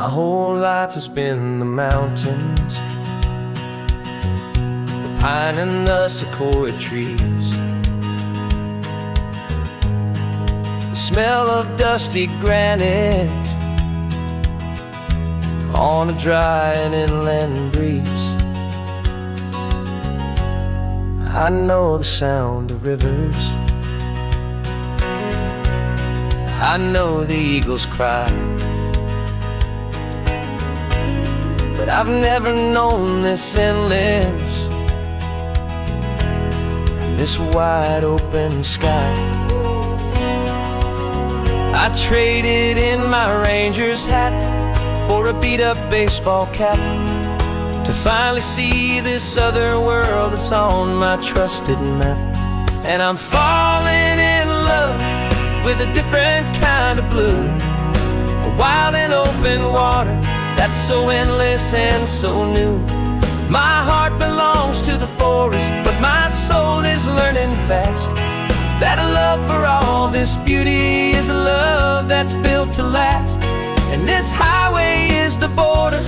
My whole life has been the mountains, the pine and the sequoia trees, the smell of dusty granite on a dry and inland breeze. I know the sound of rivers, I know the eagles cry, but I've never known this endless, this wide open sky. I traded in my ranger's hat for a beat-up baseball cap, to finally see this other world that's on my trusted map. And I'm falling in love with a different kind of blue, a wild and open water that's so endless and so new. My heart belongs to the forest, but my soul is learning fast that a love for all this beauty is a love that's built to last. And this highway is the border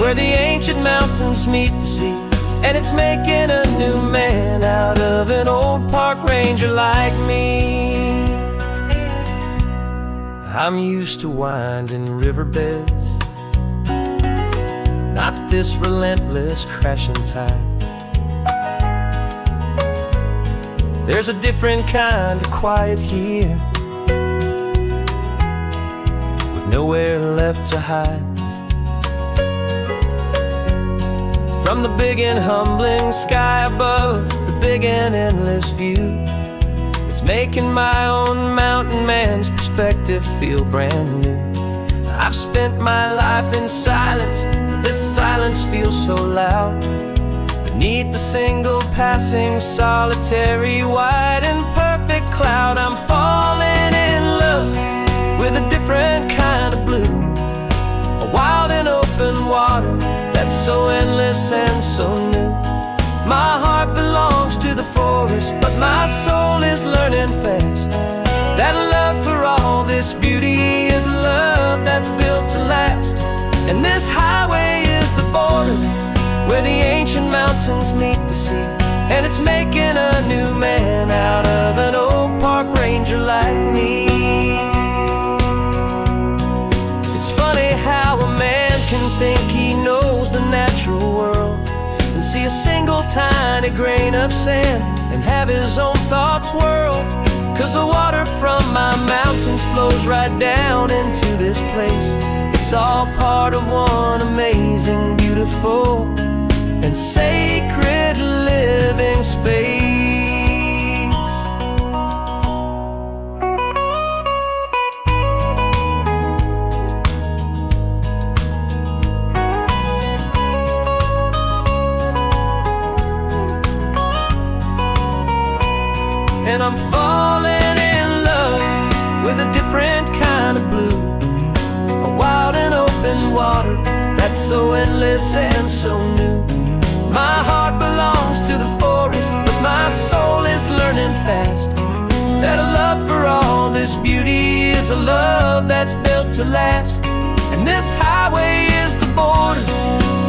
where the ancient mountains meet the sea, and it's making a new man out of an old park ranger like me. I'm used to winding riverbeds, not this relentless crashing tide. There's a different kind of quiet here, with nowhere left to hide. From the big and humbling sky above, the big and endless view, it's making my own mountain man's perspective feel brand new. I've spent my life in silence, this silence feels so loud. Beneath the single passing solitary white and perfect cloud, I'm falling in love with a different kind of blue, a wild and open water that's so endless and so new. My heart belongs to the forest, but my soul is learning fast that a love for all this beauty is a love that's built to last. And this highway is the border where the ancient mountains meet the sea, and it's making a new man out of an old park ranger like me. It's funny how a man can think he knows the natural world and see a single tiny grain of sand and have his own thoughts whirled. 'Cause the water from my mountains flows right down into this place. It's all part of one amazing, beautiful, and sacred living space. And I'm falling in love with a different kind of blue, a wild and open water that's so endless and so new. My heart belongs to the forest, but my soul is learning fast that a love for all this beauty is a love that's built to last. And this highway is the border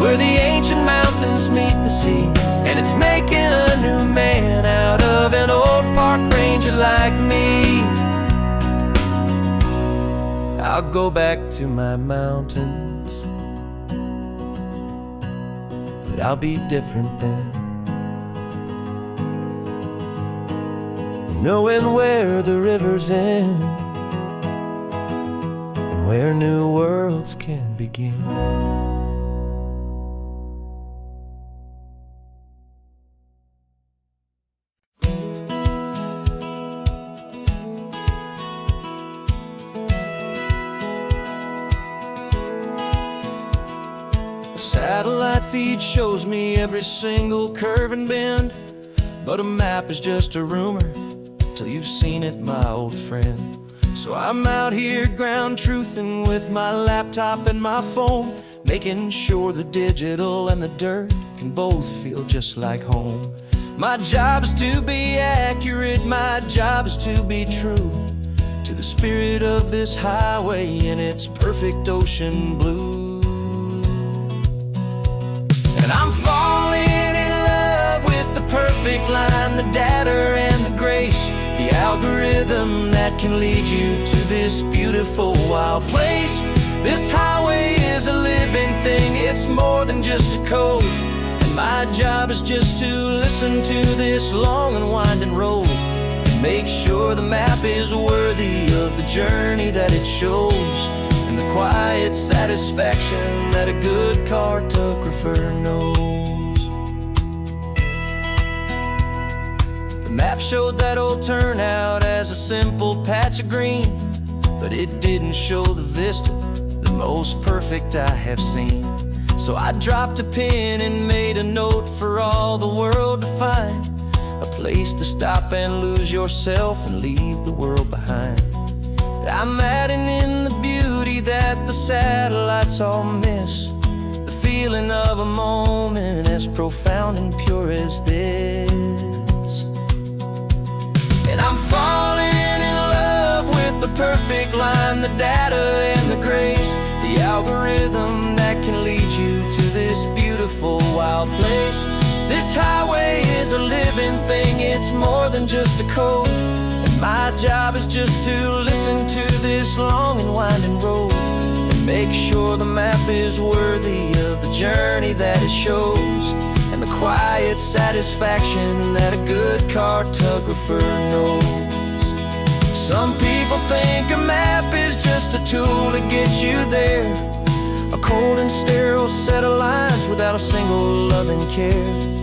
where the ancient mountains meet the sea, and it's making a new man out of an old park ranger like me. I'll go back to my mountains, but I'll be different then, knowing where the rivers end and where new worlds can begin. Satellite feed shows me every single curve and bend, but a map is just a rumor till you've seen it, my old friend. So I'm out here ground truthing with my laptop and my phone, making sure the digital and the dirt can both feel just like home. My job is to be accurate, my job is to be true, to the spirit of this highway in its perfect ocean blue. And I'm falling in love with the perfect line, the data and the grace, the algorithm that can lead you to this beautiful wild place. This highway is a living thing, it's more than just a code. And my job is just to listen to this long and winding road and make sure the map is worthy of the journey that it shows, and the quiet satisfaction that a good cartographer knows. The map showed that old turnout as a simple patch of green, but it didn't show the vista, the most perfect I have seen. So I dropped a pin and made a note for all the world to find, a place to stop and lose yourself and leave the world behind. I'm adding in the beauty that the satellites all miss, the feeling of a moment as profound and pure as this. And I'm falling in love with the perfect line, the data and the grace, the algorithm that can lead you to this beautiful wild place. This highway is a living thing, it's more than just a code. And my job is just to listen to this long and winding road and make sure the map is worthy of the journey that it shows, and the quiet satisfaction that a good cartographer knows. Some people think a map is just a tool to get you there, a cold and sterile set of lines without a single loving care.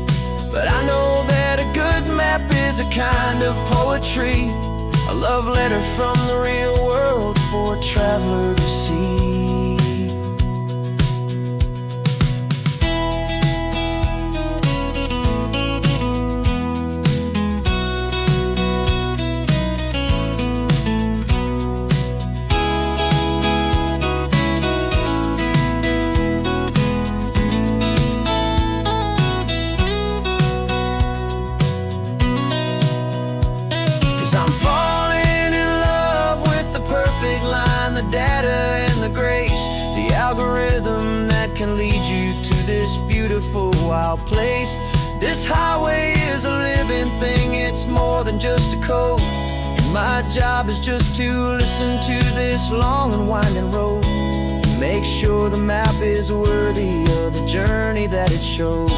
But I know that a good map is a kind of poetry, a love letter from the real world for a traveler to see. 'Cause I'm falling in love with the perfect line, the data and the grace, the algorithm that can lead you to this beautiful wild place. This highway is a living thing, it's more than just a code. And my job is just to listen to this long and winding road and make sure the map is worthy of the journey that it shows,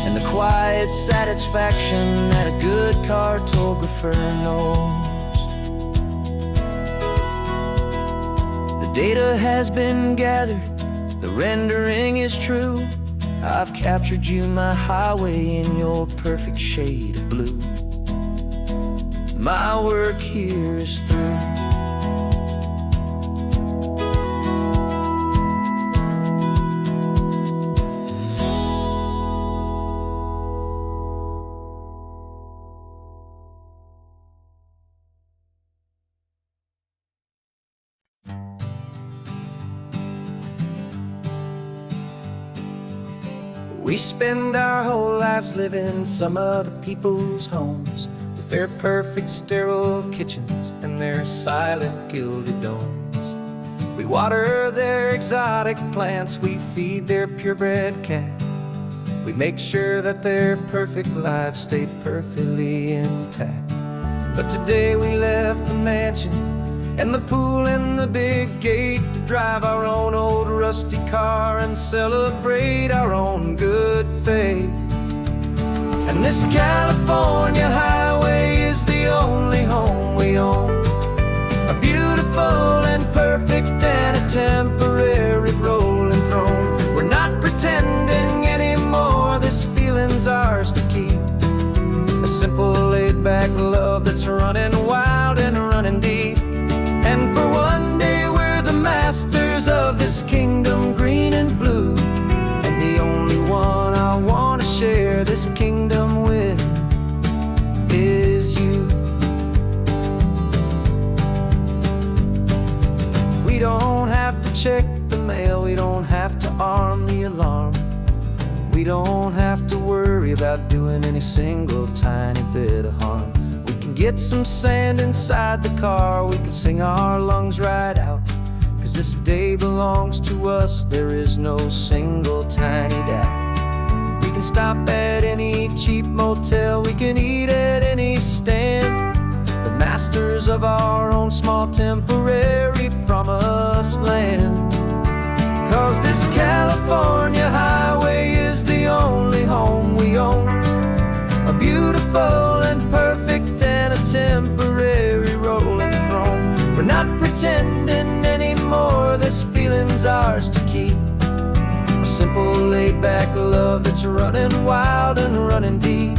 and the quiet satisfaction that a good cartographer knows. The data has been gathered, the rendering is true. I've captured you, my highway, in your perfect shade of blue. My work here is through. We spend our whole lives living some other people's homes, with their perfect sterile kitchens and their silent gilded domes. We water their exotic plants, we feed their purebred cat. We make sure that their perfect lives stay perfectly intact. But today we left the mansion and the pool and the big gate to drive our own old rusty car and celebrate our own good faith. And this California highway is the only home we own, a beautiful and perfect and a temporary rolling throne. We're not pretending anymore, this feeling's ours to keep, a simple laid-back love that's running wild and running deep. And for one day we're the masters of this kingdom green and blue, and the only one I want to share this kingdom with is you. We don't have to check the mail, we don't have to arm the alarm, we don't have to worry about doing any single tiny bit of harm. We can get some sand inside the car, we can sing our lungs right out. 'Cause this day belongs to us, there is no single tiny doubt. We can stop at any cheap motel, we can eat at any stand, the masters of our own small temporary promised land. 'Cause this California highway is the only home we own, a beautiful and perfect and a temporary rolling throne. We're not pretending anymore, this feeling's ours to keep, a simple laid-back love that's running wild and running deep.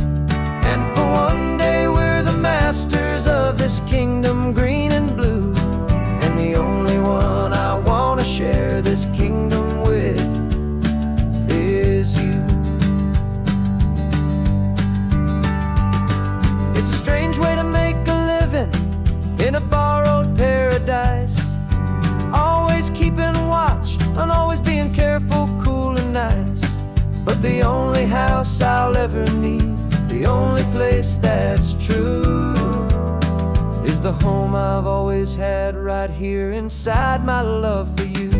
And for one day we're the masters of this kingdom green and blue, and the only one I wanna share this kingdom with is you. It's a strange way to make a living in a borrowed paradise, always keeping watch and always being careful, cool and nice. But the only house I'll ever need, the only place that's true, is the home I've always had right here inside my love for you.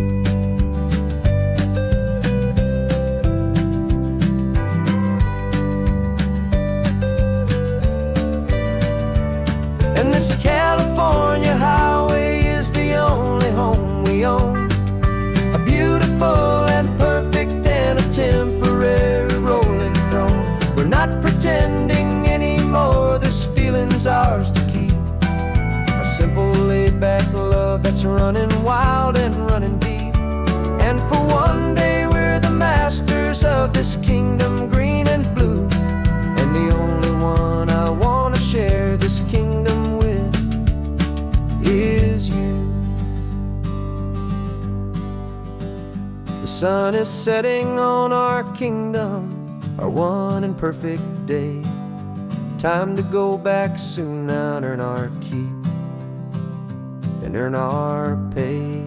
And this California highway is the only home we own, a beautiful and perfect and a temporary rolling throne. We're not pretending anymore, this feeling's ours to keep, a simple laid-back love that's running wild and running deep. And for one day we're the masters of this kingdom green and blue, and the only one I want to share this kingdom with is you. The sun is setting on our kingdom, our one and perfect day. Time to go back soon now and earn our keep and earn our pay.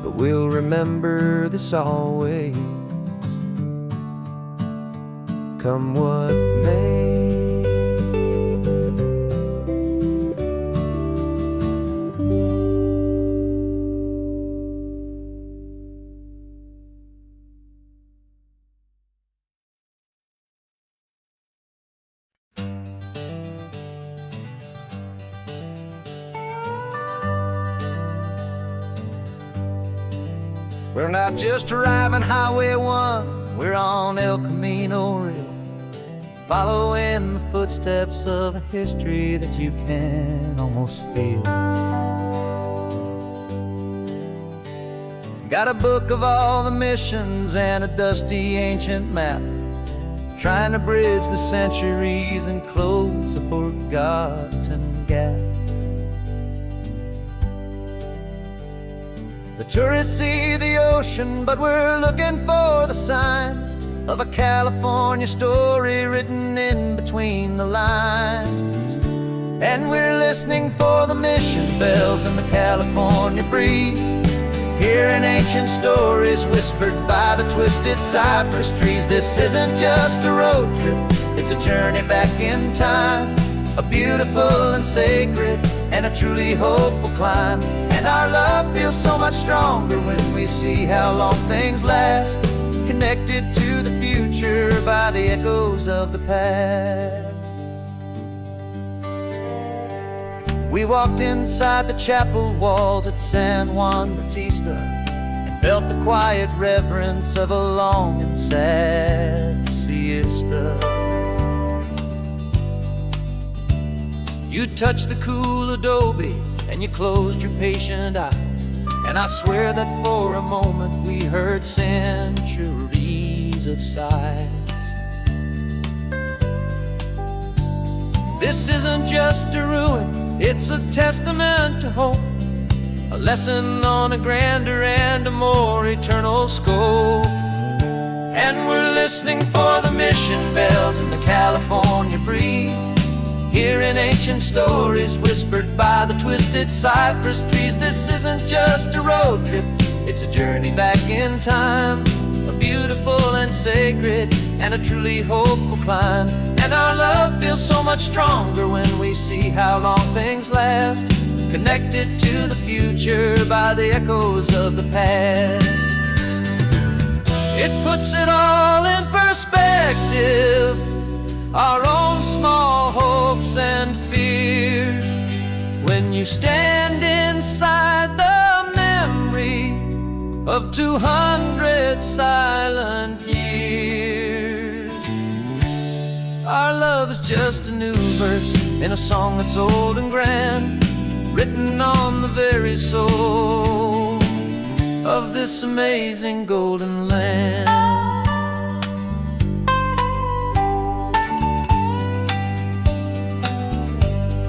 But we'll remember this always, come what may. We're not just driving Highway 1, we're on El Camino Real, following the footsteps of a history that you can almost feel. Got a book of all the missions and a dusty ancient map, trying to bridge the centuries and close a forgotten gap. The tourists see the ocean, but we're looking for the signs of a California story written in between the lines. And we're listening for the mission bells in the California breeze, hearing ancient stories whispered by the twisted cypress trees. This isn't just a road trip, it's a journey back in time, a beautiful and sacred and a truly hopeful climb. And our love feels so much stronger when we see how long things last, connected to the future by the echoes of the past. We walked inside the chapel walls at San Juan Bautista and felt the quiet reverence of a long and sad siesta. You touched the cool adobe and you closed your patient eyes, and I swear that for a moment we heard centuries of sighs. This isn't just a ruin, it's a testament to hope, a lesson on a grander and a more eternal scope. And we're listening for the mission bells in the California breeze, hearing ancient stories whispered by the twisted cypress trees. This isn't just a road trip, it's a journey back in time, a beautiful and sacred and a truly hopeful climb. And our love feels so much stronger when we see how long things last, connected to the future by the echoes of the past. It puts it all in perspective, our own small hopes and fears, when you stand inside the memory of 200 silent years. Our love is just a new verse in a song that's old and grand, written on the very soul of this amazing golden land.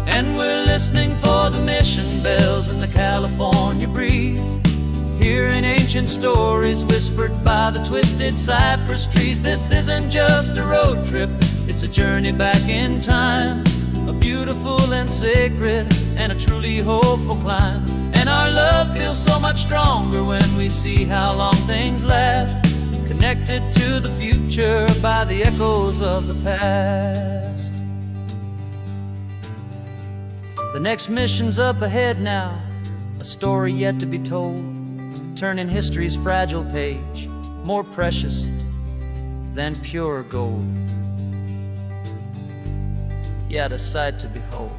And we're listening for the mission bells in the California breeze, hearing ancient stories whispered by the twisted cypress trees. This isn't just a road trip, it's a journey back in time, a beautiful and sacred and a truly hopeful climb. And our love feels so much stronger when we see how long things last, connected to the future by the echoes of the past. The next mission's up ahead now, a story yet to be told, turning history's fragile page more precious than pure gold. Yet a sight to behold.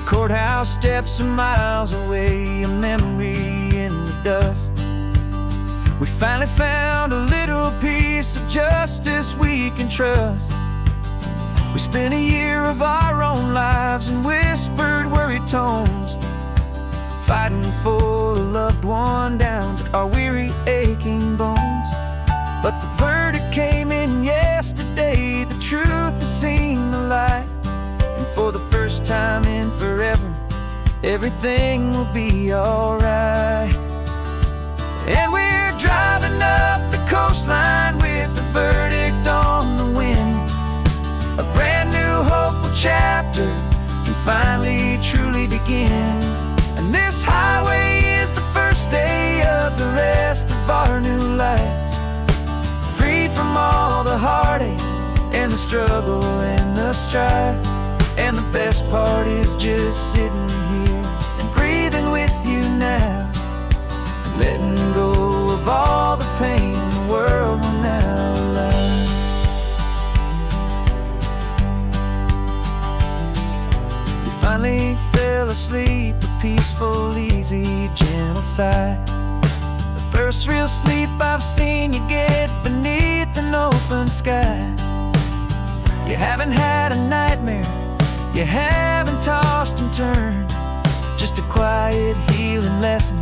Courthouse steps are miles away, a memory in the dust. We finally found a little piece of justice we can trust. We spent a year of our own lives in whispered, worried tones, fighting for a loved one down to our weary, aching bones. But the verdict came in yesterday, the truth has seen the light. And for the first time in forever, everything will be alright. And we're driving up the coastline with the verdict on the wind. A brand new hopeful chapter can finally truly begin. And this highway is the first day of the rest of our new life, free from all the heartache and the struggle and the strife. And the best part is just sitting here and breathing with you now, letting go of all the pain the world will now allow. We finally fell asleep, a peaceful, easy, gentle sigh, the first real sleep I've seen you get beneath an open sky. You haven't had a nightmare, you haven't tossed and turned, just a quiet healing lesson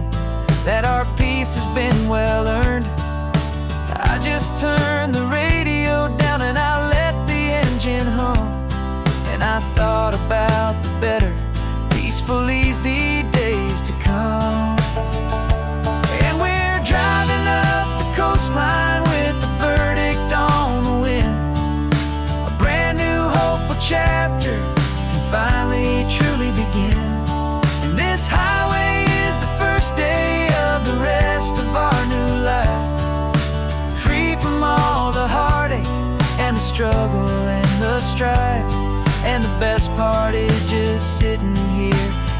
that our peace has been well earned. I just turned the radio down and I let the engine hum, and I thought about the better, peaceful, easy days to come. And we're driving up the coastline with the verdict on the wind, a brand new hopeful chapter finally truly begin. And this highway is the first day of the rest of our new life, free from all the heartache and the struggle and the strife. And the best part is just sitting here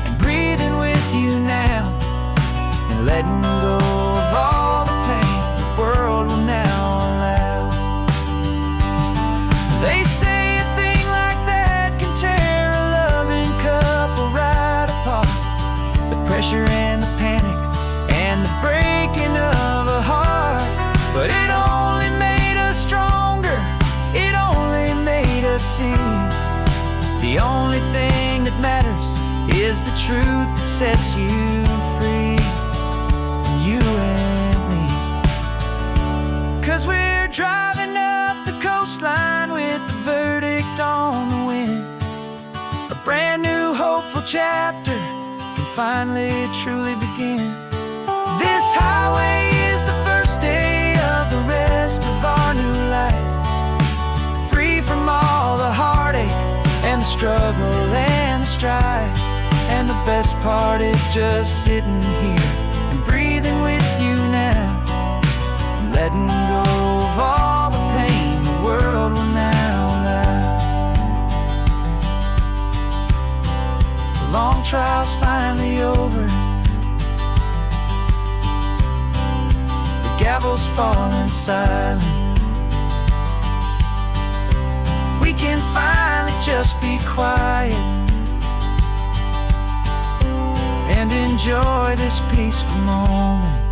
and breathing with you now, and letting go of all the pain the world will now allow. They say pressure and the panic and the breaking of a heart, but it only made us stronger, it only made us see the only thing that matters is the truth that sets you free, you and me. 'Cause we're driving up the coastline with the verdict on the wind, a brand new hopeful chapter finally truly begin. This highway is the first day of the rest of our new struggle and the strife. And the best part is just sitting here and breathing with you now, and letting go of all the pain the world will now allow. The long trial's finally over, the gavel's falling silent. We can finally just be quiet and enjoy this peaceful moment.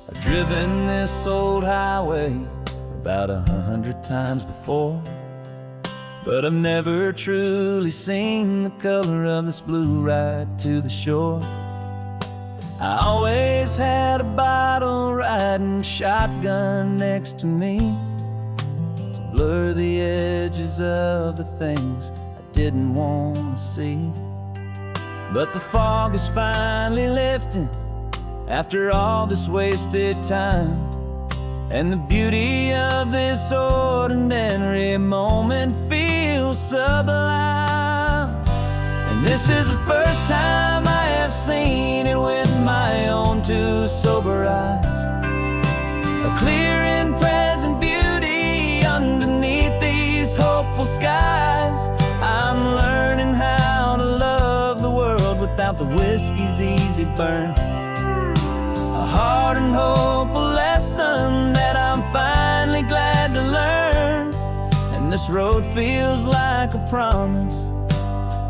I've driven this old highway about 100 times before, but I've never truly seen the color of this blue ride to the shore. I always had a bottle riding shotgun next to me to blur the edges of the things I didn't want to see. But the fog is finally lifting after all this wasted time, and the beauty of this ordinary moment feels sublime. And this is the first time I have seen it with my own two sober eyes. A clear and present beauty underneath these hopeful skies. I'm learning how to love the world without the whiskey's easy burn. A hard and hopeful lesson that I'm finally glad to learn. And this road feels like a promise,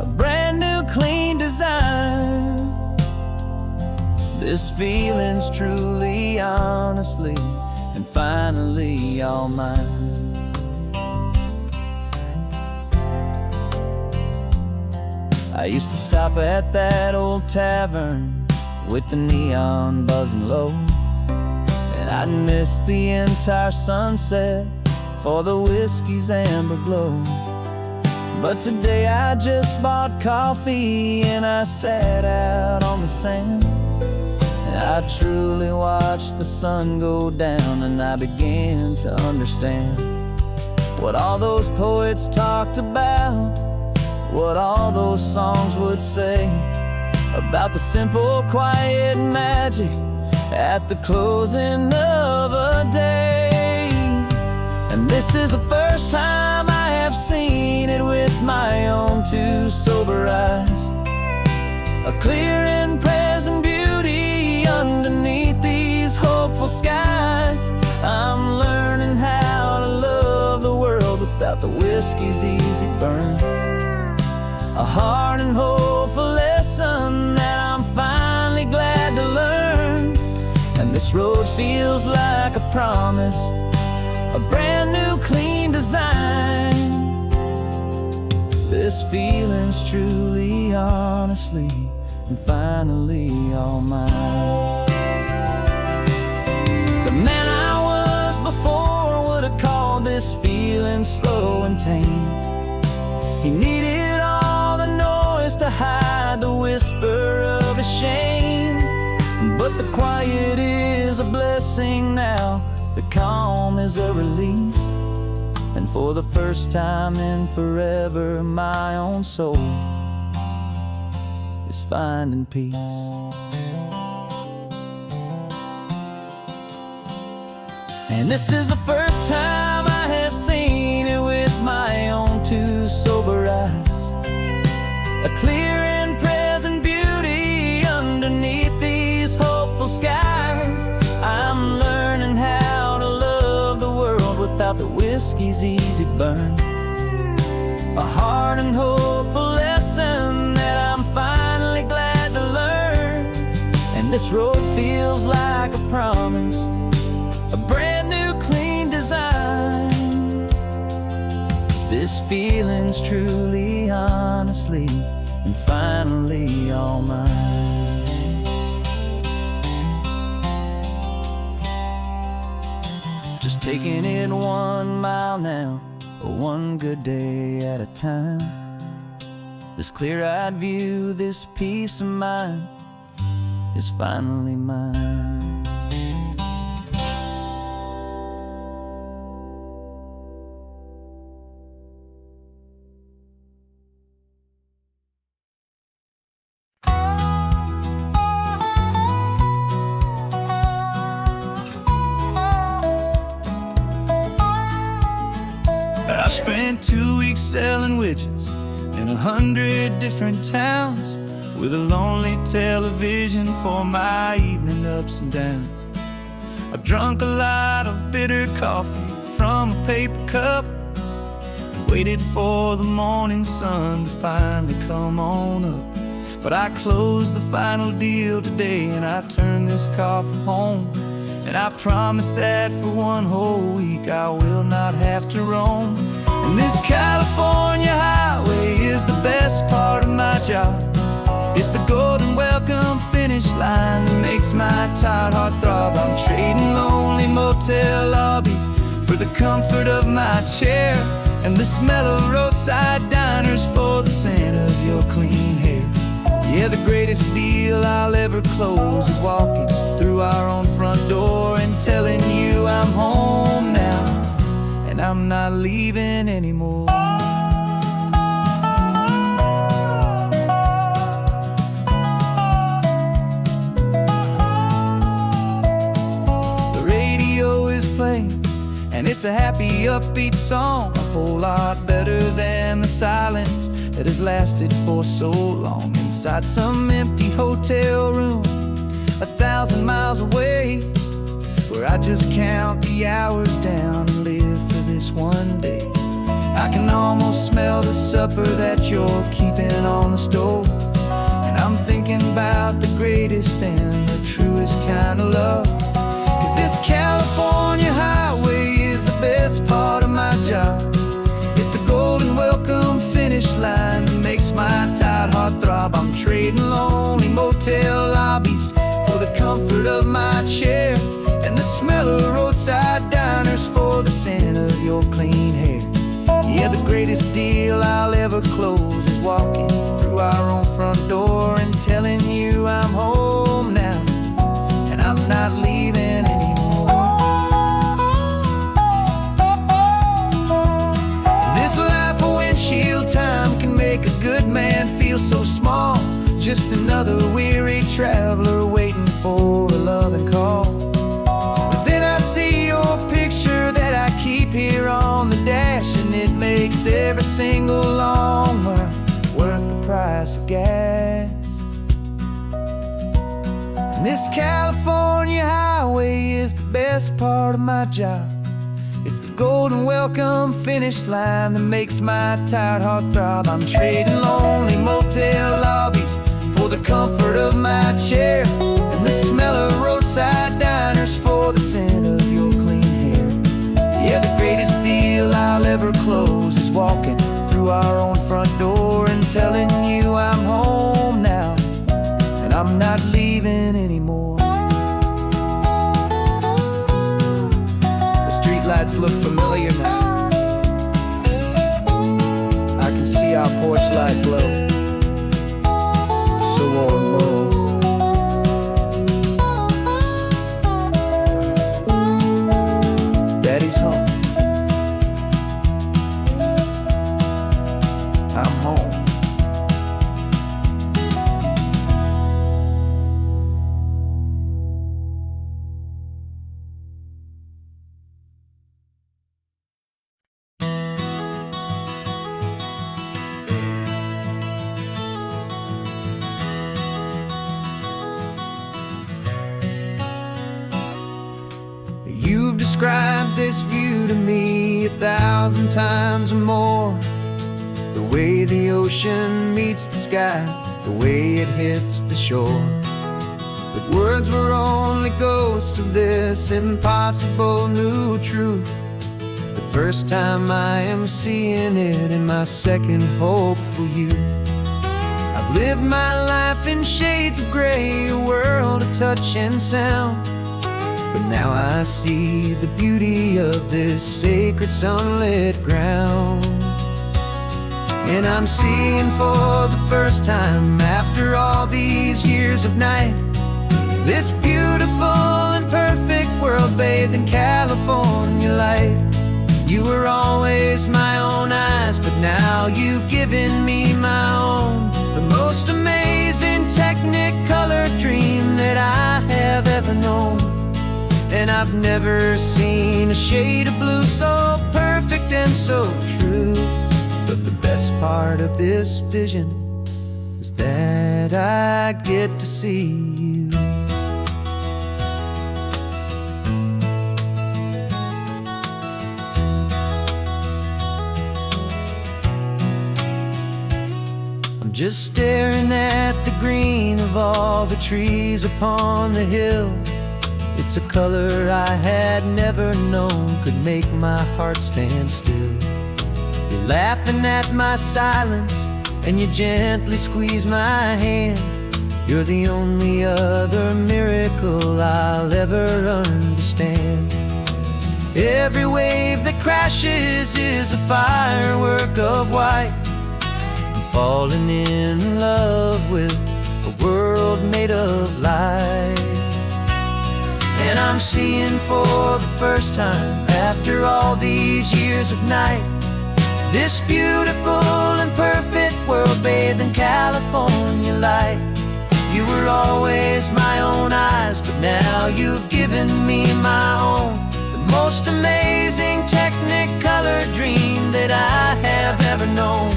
a brand new clean design. This feeling's truly, honestly, and finally all mine. I used to stop at that old tavern with the neon buzzing low, and I'd miss the entire sunset for the whiskey's amber glow. But today I just bought coffee and I sat out on the sand, and I truly watched the sun go down, and I began to understand what all those poets talked about, what all those songs would say about the simple, quiet magic at the closing of a day. And this is the first time I have seen it with my own two sober eyes. A clear and present beauty underneath these hopeful skies. I'm learning how to love the world without the whiskey's easy burn. A hard and hopeful lesson that I'm finally glad to learn. And this road feels like a promise, a brand new clean design. This feeling's truly, honestly, and finally all mine. The man I was before would have called this feeling slow and tame. He needed all the noise to hide the whisper of his shame. But the quiet is a blessing now, the calm is a release. And for the first time in forever, my own soul is finding peace. And this is the first time I have seen it with my own two sober eyes. A clear and present beauty underneath these hopeful skies. I'm learning how to love the world without the whiskey's easy burn. A hard and hopeful lesson that I'm finally glad to learn. And this road feels like a promise, a brand new clean design. This feeling's truly, honestly, and finally all mine. just taking it 1 mile now, one good day at a time. This clear-eyed view, this peace of mind is finally mine. I've spent 2 weeks selling widgets in 100 different towns, with a lonely television for my evening ups and downs. I've drunk a lot of bitter coffee from a paper cup, and waited for the morning sun to finally come on up. But I closed the final deal today, and I turned this car for home. And I promise that for 1 whole week I will not have to roam. And this California highway is the best part of my job. It's the golden welcome finish line that makes my tired heart throb. I'm trading lonely motel lobbies for the comfort of my chair, and the smell of roadside diners for the scent of your clean hair. Yeah, the greatest deal I'll ever close is walking through our own front door and telling you I'm home now, and I'm not leaving anymore. The radio is playing, and it's a happy, upbeat song, a whole lot better than the silence that has lasted for so long. Inside some empty hotel room 1,000 miles away, where I just count the hours down and live for this one day. I can almost smell the supper that you're keeping on the stove, and I'm thinking about the greatest and the truest kind of love. 'Cause this California highway is the best part of my job. It's the golden welcome finish line that makes my tired heart throb. I'm trading lonely motel lobbies for the comfort of my chair, and the smell of roadside diners for the scent of your clean hair. Yeah, the greatest deal I'll ever close is walking through our own front door and telling you I'm home now, and I'm not leaving anymore. This life of windshield time can make a good man feel so small, just another weary traveler waiting for a loving call. But then I see your picture that I keep here on the dash, and it makes every single long mile worth the price of gas. And this California highway is the best part of my job. It's the golden welcome finish line that makes my tired heart throb. I'm trading lonely motel lobbies for the comfort of my chair, and the smell of roadside diners for the scent of your clean hair. Yeah, the greatest deal I'll ever close is walking through our own front door and telling you I'm home now, and I'm not leaving anymore. The streetlights look familiar now. I can see our porch light glow, so warm, low. Daddy's home. I'm home. You've described this view to me 1,000 times or more. The way the ocean meets the sky, the way it hits the shore. But words were only ghosts of this impossible new truth. The first time I am seeing it in my second hopeful youth. I've lived my life in shades of gray, a world of touch and sound. But now I see the beauty of this sacred sunlit ground. And I'm seeing for the first time, after all these years of night, this beautiful and perfect world bathed in California light. You were always my own eyes, but now you've given me my own. The most amazing Technicolor dream that I have ever known. And I've never seen a shade of blue so perfect and so true. But the best part of this vision is that I get to see you. I'm just staring at the green of all the trees upon the hill. It's a color I had never known could make my heart stand still. You're laughing at my silence, and you gently squeeze my hand. You're the only other miracle I'll ever understand. Every wave that crashes is a firework of white. I'm falling in love with a world made of light. And I'm seeing for the first time, after all these years of night, this beautiful and perfect world bathed in California light. You were always my own eyes, but now you've given me my own. The most amazing Technicolor dream that I have ever known.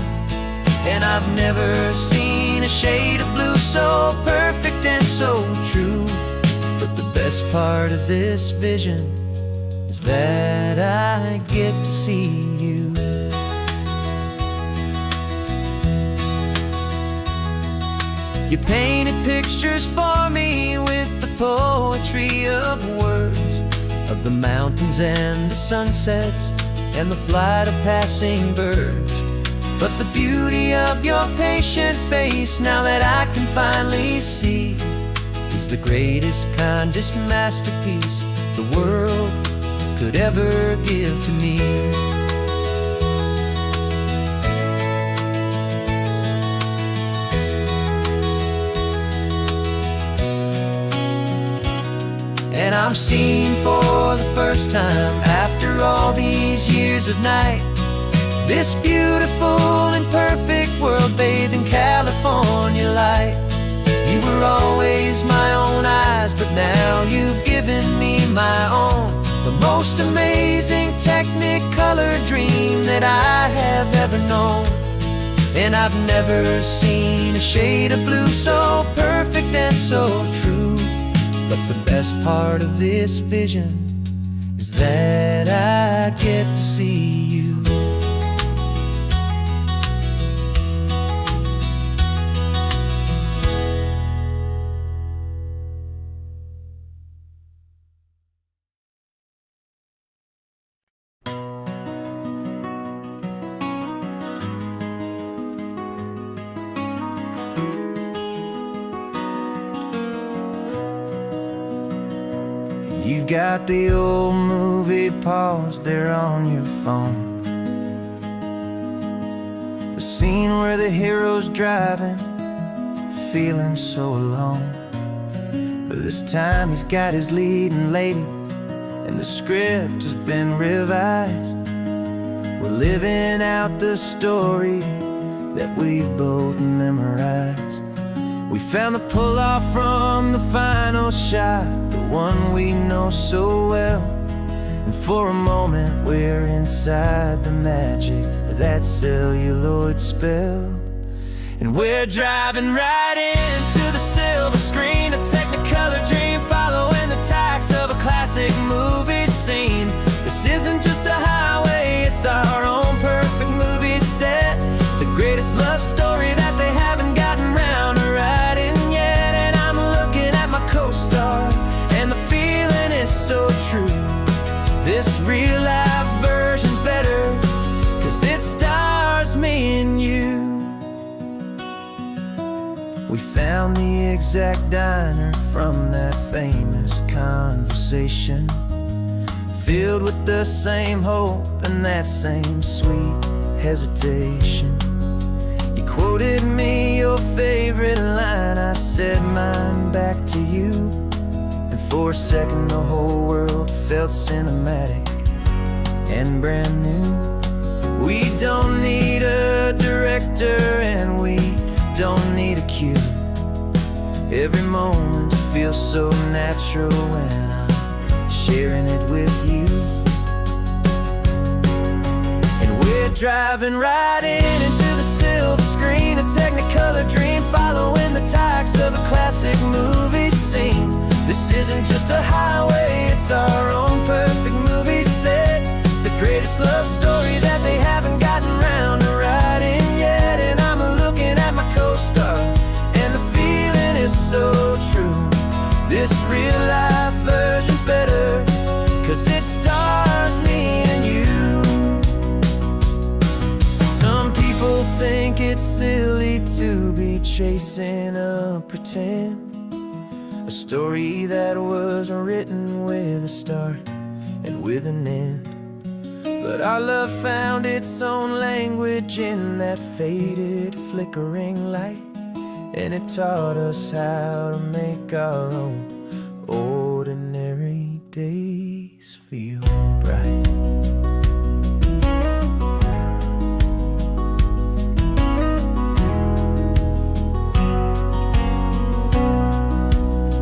And I've never seen a shade of blue so perfect and so true. But the best part of this vision is that I get to see you. You painted pictures for me with the poetry of words, of the mountains and the sunsets and the flight of passing birds. But the beauty of your patient face, now that I can finally see, is the greatest, kindest masterpiece the world could ever give to me. And I'm seeing for the first time, after all these years of night, this beautiful and perfect world bathed in California light. You were always my own eyes, but now you've given me my own. The most amazing Technicolor dream that I have ever known. And I've never seen a shade of blue so perfect and so true. But the best part of this vision is that I get to see you. You've got the old movie paused there on your phone, the scene where the hero's driving, feeling so alone. But this time he's got his leading lady, and the script has been revised. We're living out the story that we've both memorized. We found the pull-off from the final shot, the one we know so well. And for a moment we're inside the magic of that celluloid spell. And we're driving right into the silver screen, a Technicolor dream following the tacks of a classic movie scene. This isn't just a highway, it's our own perfect movie set, the greatest love story that they haven't gotten round to writing yet. And I'm looking at my co-star, and the feeling is so true. This real life version's better, 'cause it stars me and you. We found found the exact diner from that famous conversation, filled with the same hope and that same sweet hesitation. You quoted me your favorite line, I said mine back to you, and for a second the whole world felt cinematic and brand new. We don't need a director and we don't need a cue. Every moment feels so natural when I'm sharing it with you. And we're driving right into the silver screen, a Technicolor dream, following the tacks of a classic movie scene. This isn't just a highway, it's our own perfect movie set, the greatest love story that they haven't gotten round to writing yet. And I'm looking at my co-star, and the feeling is so true. This real life version's better, 'cause it stars me and you. Some people think it's silly to be chasing a pretend, a story that was written with a start and with an end. But our love found its own language in that faded, flickering light, and it taught us how to make our own ordinary days feel bright.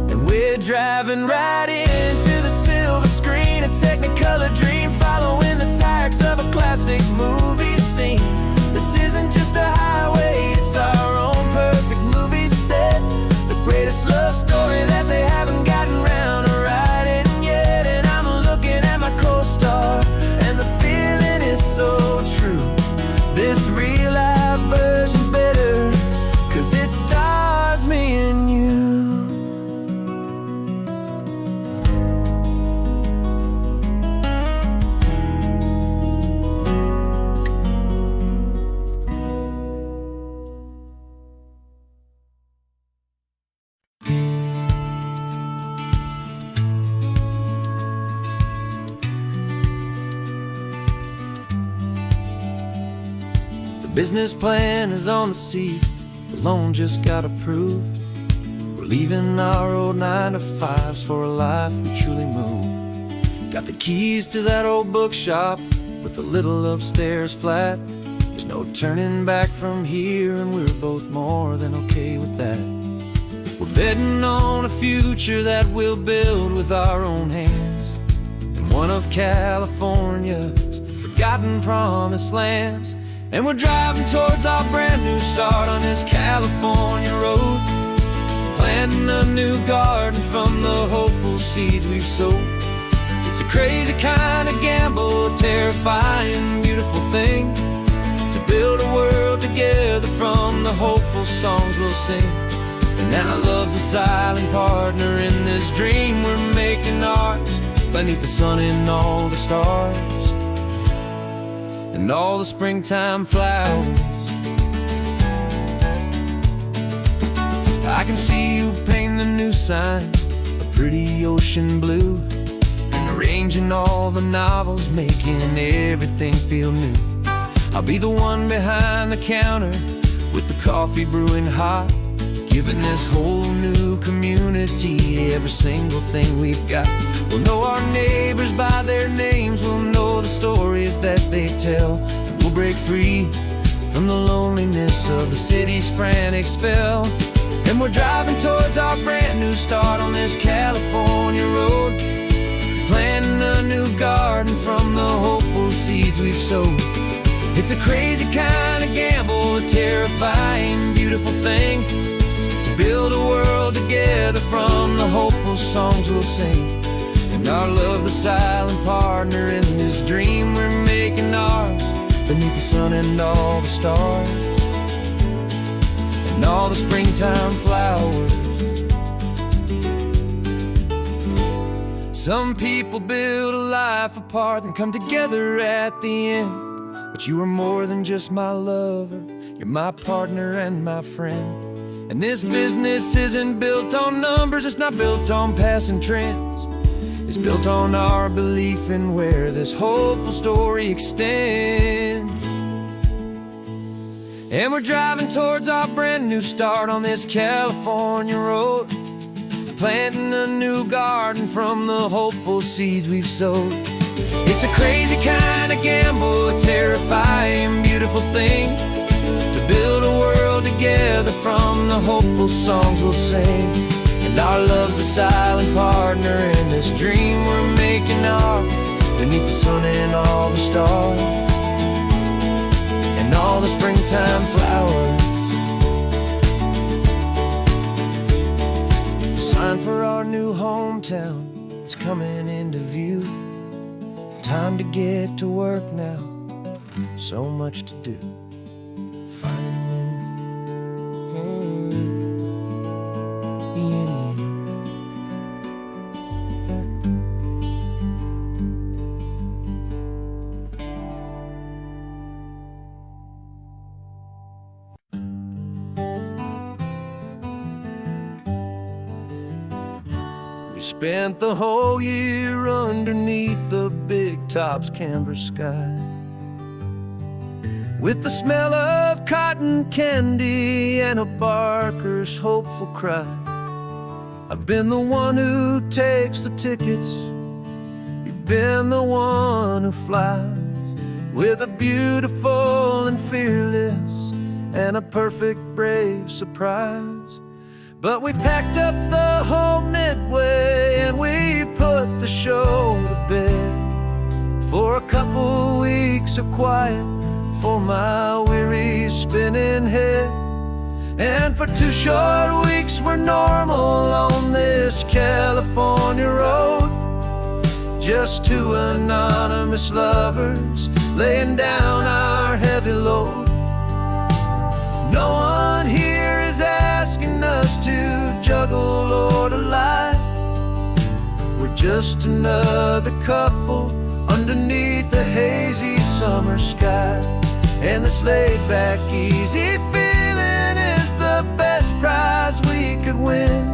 And we're driving right into the silver screen, a Technicolor dream, following the tacks of a classic movie scene. This isn't just a highway, it's our own perfect movie set, the greatest love story that they haven't gotten round to writing yet. And I'm looking at my co-star, and the feeling is so true. This real life version's better, 'cause it stars me and you. Business plan is on the seat, the loan just got approved. We're leaving our old 9-to-5s for a life we truly move. Got the keys to that old bookshop with the little upstairs flat. There's no turning back from here, and we're both more than okay with that. We're betting on a future that we'll build with our own hands, in one of California's forgotten promised lands. And we're driving towards our brand new start on this California road, planting a new garden from the hopeful seeds we've sowed. It's a crazy kind of gamble, a terrifying, beautiful thing, to build a world together from the hopeful songs we'll sing. And now love's a silent partner in this dream we're making ours, beneath the sun and all the stars and all the springtime flowers. I can see you painting a new sign, a pretty ocean blue, and arranging all the novels, making everything feel new. I'll be the one behind the counter with the coffee brewing hot, giving this whole new community every single thing we've got. We'll know our neighbors by their names, we'll know the stories that they tell, and we'll break free from the loneliness of the city's frantic spell. And we're driving towards our brand new start on this California road, planting a new garden from the hopeful seeds we've sowed. It's a crazy kind of gamble, a terrifying, beautiful thing, to build a world together from the hopeful songs we'll sing. And our love, the silent partner in this dream we're making ours, beneath the sun and all the stars and all the springtime flowers. Some people build a life apart and come together at the end, but you are more than just my lover, you're my partner and my friend. And this business isn't built on numbers, it's not built on passing trends. It's built on our belief in where this hopeful story extends. And we're driving towards our brand new start on this California road, planting a new garden from the hopeful seeds we've sowed. It's a crazy kind of gamble, a terrifying, beautiful thing, to build a world together from the hopeful songs we'll sing. And our love's a silent partner in this dream we're making ours, beneath the sun and all the stars, and all the springtime flowers. The sign for our new hometown is coming into view. Time to get to work now, so much to do. We spent the whole year underneath the big top's canvas sky, with the smell of cotton candy and a barker's hopeful cry. I've been the one who takes the tickets, you've been the one who flies, with a beautiful and fearless and a perfect brave surprise. But we packed up the whole Midway and we put the show to bed, for a couple weeks of quiet for my weary spinning head. And for 2 short weeks we're normal on this California road, just 2 anonymous lovers laying down our heavy load. No one here is asking us to juggle or to lie. We're just another couple underneath the hazy summer sky. And this laid-back, easy feeling is the best prize we could win,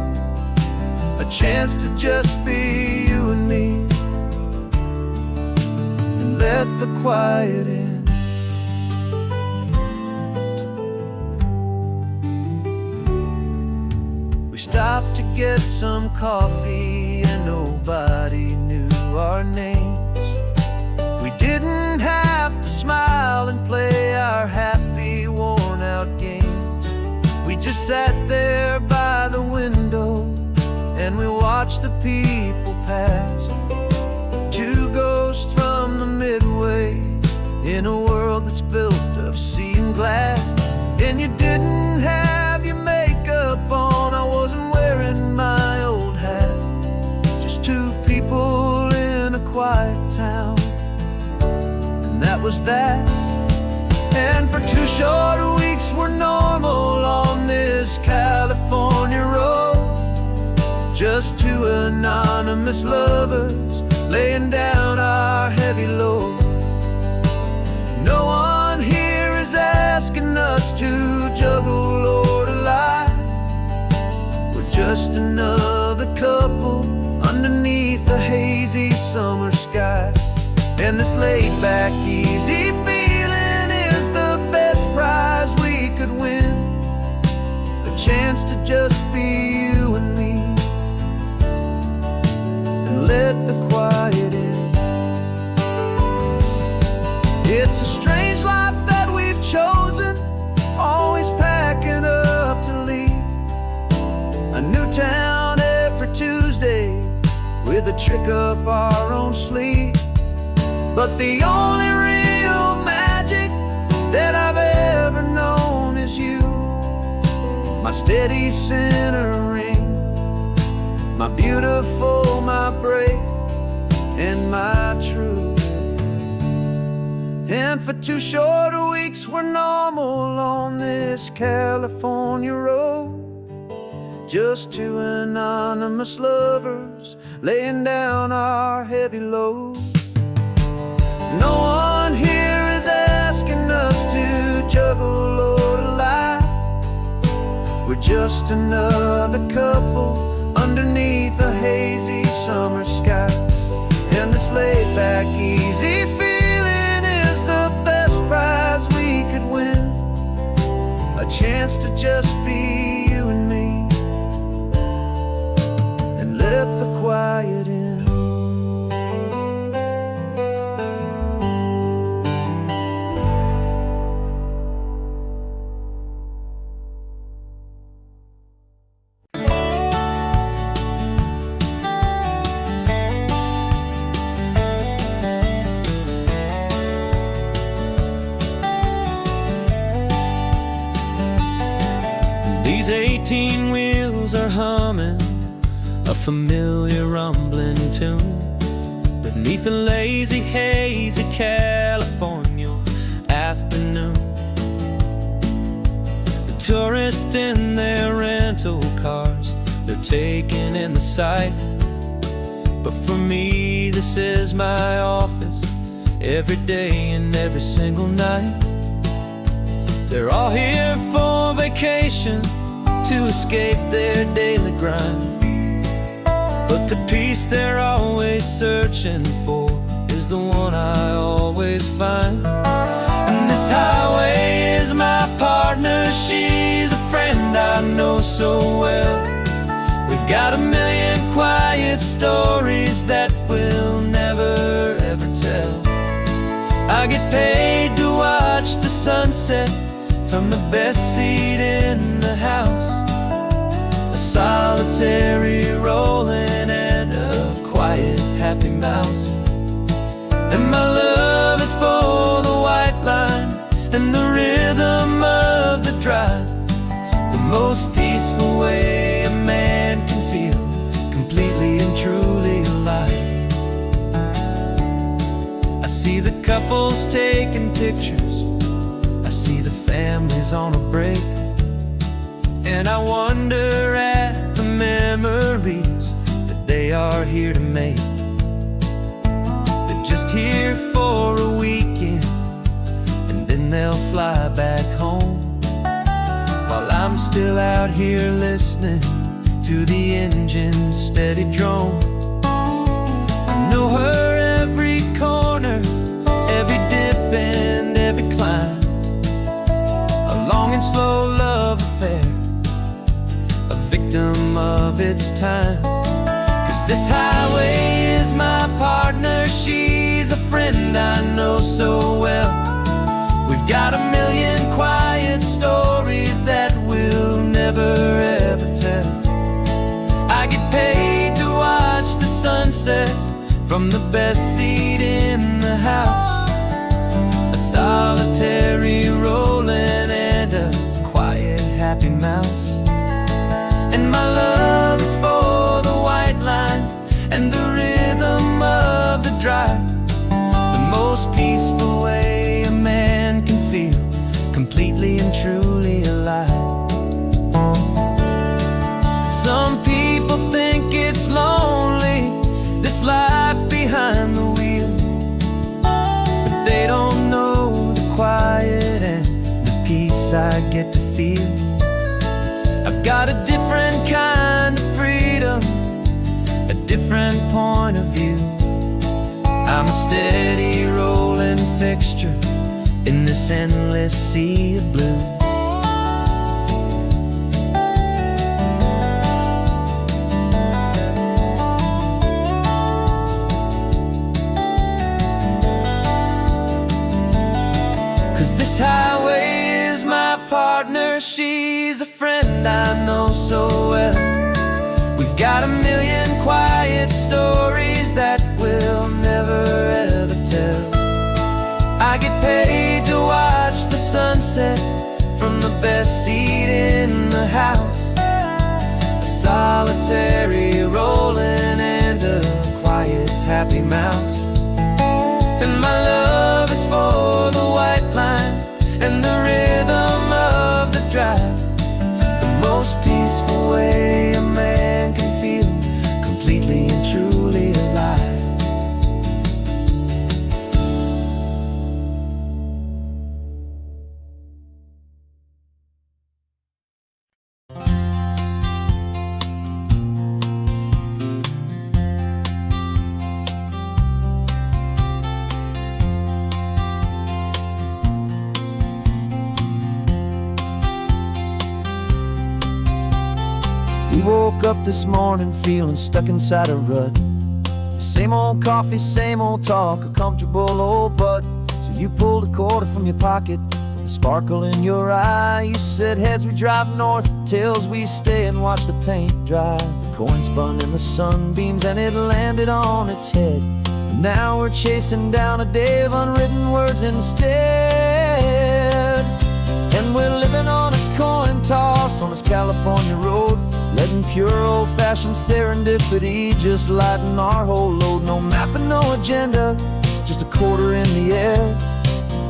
a chance to just be you and me, and let the quiet in. We stopped to get some coffee and nobody knew our names. We didn't have to smile and play our happy, worn-out games. We just sat there by the window and we watched the people pass, 2 ghosts from the Midway in a world that's built of sea and glass. And you didn't have your makeup on, I wasn't wearing my old hat, just 2 people in a quiet town, and that was that. And for 2 short weeks we're normal on this California road, just 2 anonymous lovers laying down our heavy load. No one here is asking us to juggle or to lie. We're just another couple underneath the hazy summer sky. And this laid-back, easy feeling is the best prize we could win, a chance to just be you and me, and let the quiet in. It's a strange life that we've chosen, always packing up to leave a new town every Tuesday with a trick up our own sleeve. But the only real magic that I've ever known is you, my steady centering, my beautiful, my brave, and my true. And for 2 short weeks we're normal on this California road, just 2 anonymous lovers laying down our heavy load. No one here is asking us to juggle or to lie. We're just another couple underneath a hazy summer sky. And this laid back, easy feeling is the best prize we could win. A chance to just be you and me, and let the quiet in. These 18 wheels are humming a familiar rumbling tune beneath the lazy hazy California afternoon. The tourists in their rental cars, they're taking in the sight. But for me, this is my office, every day and every single night. They're all here for vacation, to escape their daily grind. But the peace they're always searching for is the one I always find. And this highway is my partner, she's a friend I know so well. We've got a million quiet stories that we'll never ever tell. I get paid to watch the sunset from the best seat in the house. A solitary rolling and a quiet happy mouse. And my love is for the white line and the rhythm of the drive. The most peaceful way a man can feel completely and truly alive. I see the couples taking pictures, I see the families on a break, and I wonder at the memories that they are here to make. They're just here for a weekend, and then they'll fly back home, while I'm still out here listening to the engine's steady drone. I know her every corner, every dip and every climb. A long and slow love affair, a victim of its time. 'Cause this highway is my partner, she's a friend I know so well. We've got a million quiet stories that we'll never ever tell. I get paid to watch the sunset from the best seat in the house. A solitary rolling and a quiet happy mouse. And my love is for the white line and the rhythm of the drive. The most peaceful way a man can feel completely and truly alive. Some people think it's lonely, this life behind the wheel, but they don't know the quiet and the peace I get to feel. I've got a different kind of freedom, a different point of view. I'm a steady rolling fixture in this endless sea of blue. This highway is my partner, she's a friend I know so well. We've got a million quiet stories that we'll never ever tell. I get paid to watch the sunset from the best seat in the house. A solitary rolling and a quiet happy mouse. And my love is for the white line and the rhythm of the drive. The most peaceful way a man can feel completely and truly alive. We woke up this morning feeling stuck inside a rut. Same old coffee, same old talk, a comfortable old butt. So you pulled a quarter from your pocket with a sparkle in your eye. You said, heads we drive north, tails we stay and watch the paint dry. The coin spun in the sunbeams and it landed on its head. And now we're chasing down a day of unwritten words instead. And we're living on a coin toss on this California road, letting pure old-fashioned serendipity just lighten our whole load. No map and no agenda, just a quarter in the air.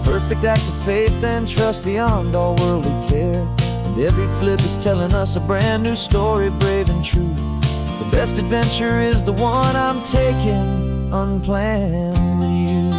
Perfect act of faith and trust beyond all worldly care. And every flip is telling us a brand new story, brave and true. The best adventure is the one I'm taking unplanned with you.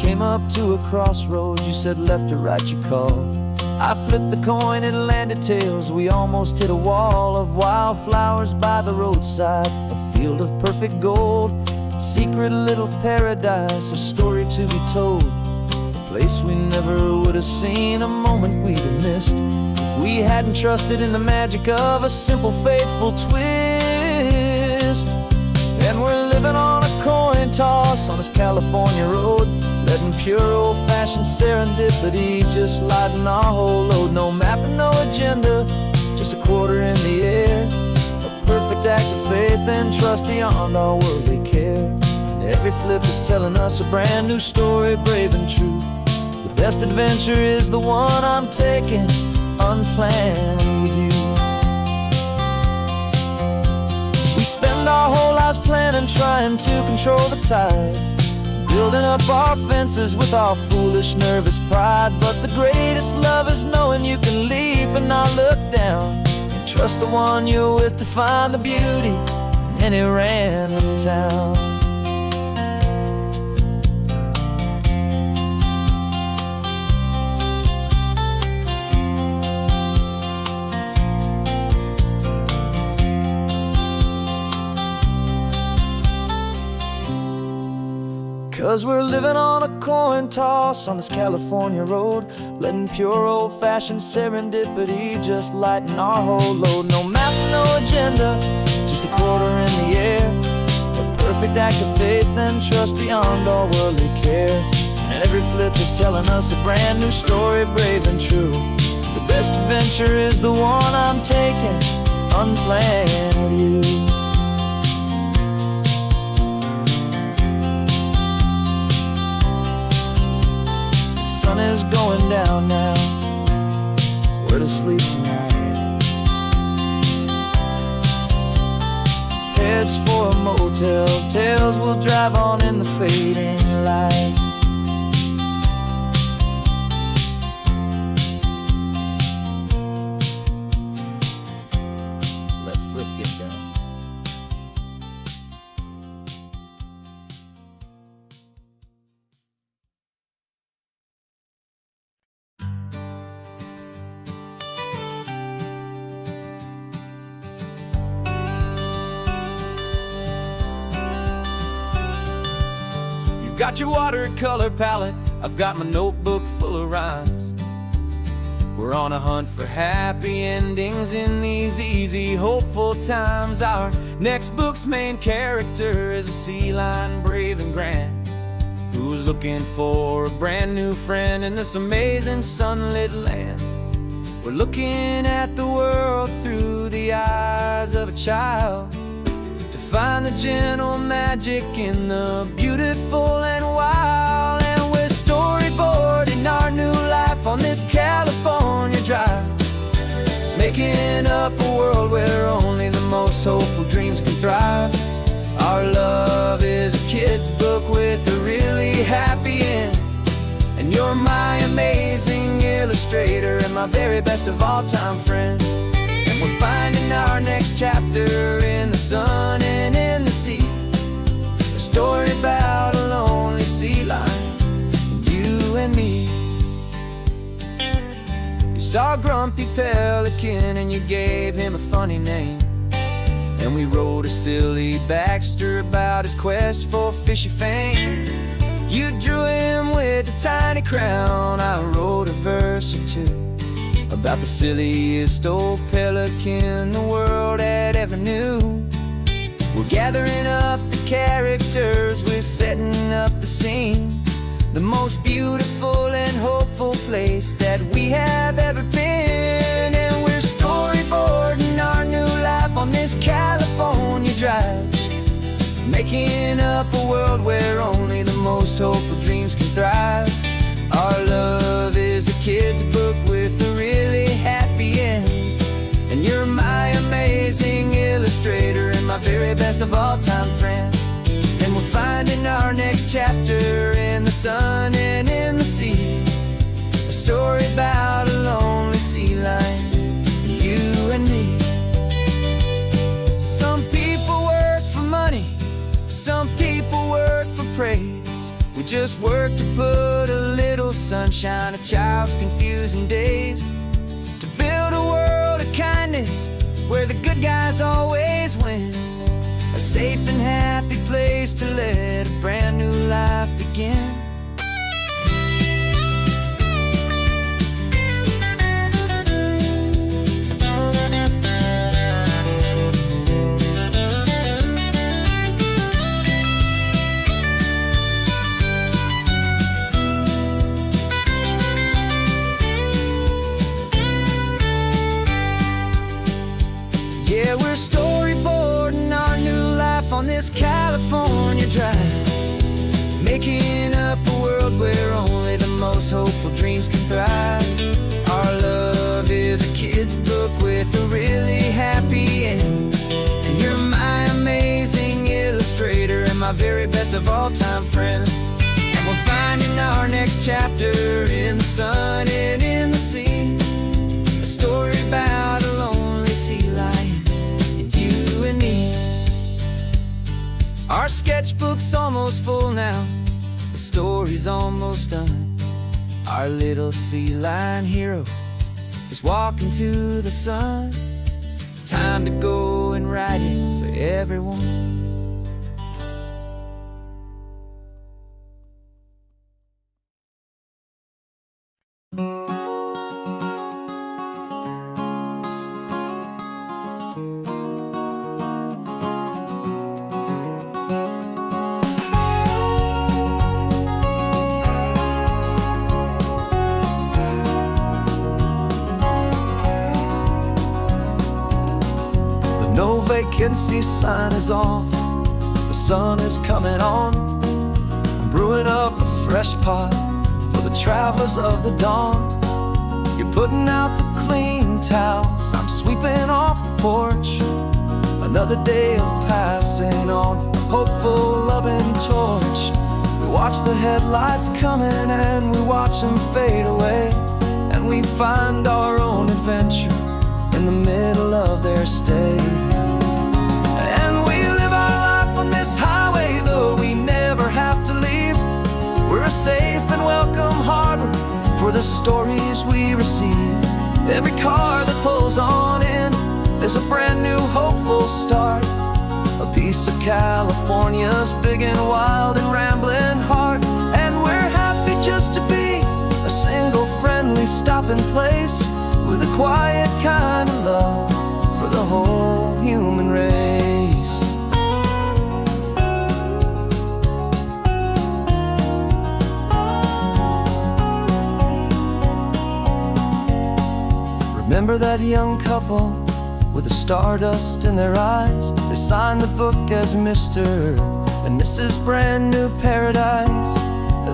Came up to a crossroads, you said left or right you called. I flipped the coin, it landed tails. We almost hit a wall of wildflowers by the roadside, a field of perfect gold, secret little paradise, a story to be told, a place we never would have seen, a moment we'd have missed if we hadn't trusted in the magic of a simple faithful twist. And we're living on a coin toss on this California road, letting pure old-fashioned serendipity just lighten our whole load. No map and no agenda, just a quarter in the air. A perfect act of faith and trust beyond our worldly care. And every flip is telling us a brand new story, brave and true. The best adventure is the one I'm taking unplanned with you. We spend our whole lives planning, trying to control the tide, building up our fences with our foolish, nervous pride. But the greatest love is knowing you can leap and not look down, and trust the one you're with to find the beauty in any random town. 'Cause we're living on a coin toss on this California road, letting pure old-fashioned serendipity just lighten our whole load. No map, no agenda, just a quarter in the air. A perfect act of faith and trust beyond all worldly care. And every flip is telling us a brand new story, brave and true. The best adventure is the one I'm taking unplanned with you. The sun is going down now, we're to sleep tonight. Heads for a motel, tails will drive on in the fading light. Let's flip get done. Got your watercolor palette, I've got my notebook full of rhymes. We're on a hunt for happy endings in these easy, hopeful times. Our next book's main character is a sea lion, brave and grand, who's looking for a brand new friend in this amazing sunlit land. We're looking at the world through the eyes of a child, find the gentle magic in the beautiful and wild. And we're storyboarding our new life on this California drive, making up a world where only the most hopeful dreams can thrive. Our love is a kid's book with a really happy end, and you're my amazing illustrator and my very best of all time friend. We're finding our next chapter in the sun and in the sea, a story about a lonely sea lion, you and me. You saw a grumpy pelican and you gave him a funny name, and we wrote a silly Baxter about his quest for fishy fame. You drew him with a tiny crown. I wrote a verse or two about the silliest old pelican the world had ever knew. We're gathering up the characters, we're setting up the scene, the most beautiful and hopeful place that we have ever been. And we're storyboarding our new life on this California drive, making up a world where only the most hopeful dreams can thrive. Our love is a kid's book with a really happy end, and you're my amazing illustrator and my very best of all-time friend. And we're finding our next chapter in the sun and in the sea, a story about a lonely sea lion, you and me. Some people work for money, some people work for praise. We just work to put a little sunshine in a child's confusing days, to build a world of kindness where the good guys always win, a safe and happy place to let a brand new life begin. Yeah, we're storyboarding our new life on this California drive, making up a world where only the most hopeful dreams can thrive. Our love is a kid's book with a really happy end, and you're my amazing illustrator and my very best of all-time friend. And we're finding our next chapter in the sun and in the sea, a story about a lonely sea lion, you and me. Our sketchbook's almost full now, the story's almost done. Our little sea lion hero is walking to the sun. Time to go and write it for everyone. No vacancy sign is off, the sun is coming on. I'm brewing up a fresh pot for the travelers of the dawn. You're putting out the clean towels, I'm sweeping off the porch. Another day of passing on a hopeful, loving torch. We watch the headlights coming and we watch them fade away, and we find our own adventure in the middle of their stay. And we live our life on this highway, though we never have to leave. We're a safe and welcome harbor for the stories we receive. Every car that pulls on in is a brand new hopeful start, a piece of California's big and wild and rambling heart. And we're happy just to be a single friendly stopping place, with a quiet kind of love for the whole human race. Remember that young couple with the stardust in their eyes? They signed the book as Mr. and Mrs. Brand New Paradise.